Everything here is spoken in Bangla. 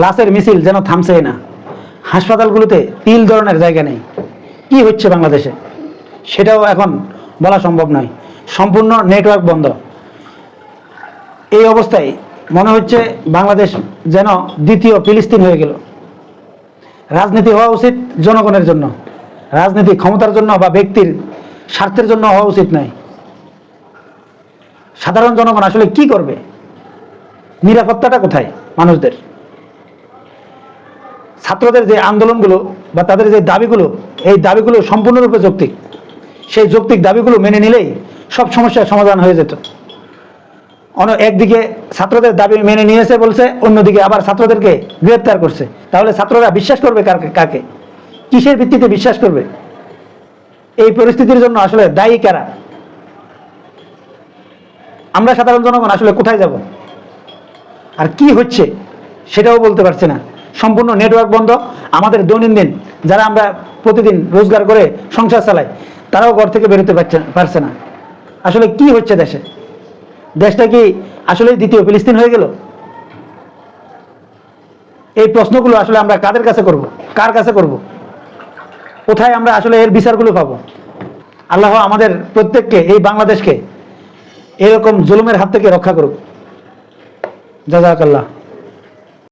লাশের মিছিল যেন থামছেই না। হাসপাতালগুলোতে তিল ধরনের জায়গা নেই। কি হচ্ছে বাংলাদেশে সেটাও এখন বলা সম্ভব নয়। সম্পূর্ণ নেটওয়ার্ক বন্ধ। এই অবস্থায় মনে হচ্ছে বাংলাদেশ যেন দ্বিতীয় ফিলিস্তিন হয়ে গেল। রাজনীতি হওয়া উচিত জনগণের জন্য, রাজনীতি ক্ষমতার জন্য বা ব্যক্তির স্বার্থের জন্য হওয়া উচিত নয়। সাধারণ জনগণ আসলে কি করবে? নিরাপত্তাটা কোথায় মানুষদের? ছাত্রদের যে আন্দোলনগুলো বা তাদের যে দাবিগুলো, এই দাবিগুলো সম্পূর্ণরূপে যৌক্তিক। সেই যৌক্তিক দাবিগুলো মেনে নিলেই সব সমস্যার সমাধান হয়ে যেত। একদিকে ছাত্রদের দাবি মেনে নিয়েছে বলছে, অন্যদিকে আবার ছাত্রদেরকে গ্রেপ্তার করছে। তাহলে ছাত্ররা বিশ্বাস করবে কাকে? কিসের ভিত্তিতে বিশ্বাস করবে? এই পরিস্থিতির জন্য আসলে দায়ী কারা? আমরা সাধারণ জনগণ আসলে কোথায় যাব? আর কি হচ্ছে সেটাও বলতে পারছি না। সম্পূর্ণ নেটওয়ার্ক বন্ধ। আমাদের দৈনন্দিন যারা আমরা প্রতিদিন রোজগার করে সংসার চালাই, তারাও ঘর থেকে বেরোতে পারছে না। আসলে কি হচ্ছে দেশে? দেশটা কি আসলে দ্বিতীয় ফিলিস্তিন হয়ে গেল? এই প্রশ্নগুলো আসলে আমরা কাদের কাছে করব? কার কাছে করব? কোথায় আমরা আসলে এর বিচারগুলো পাবো? আল্লাহ আমাদের প্রত্যেককে, এই বাংলাদেশকে এরকম জুলুমের হাত থেকে রক্ষা করুক। জাযাকাল্লাহ।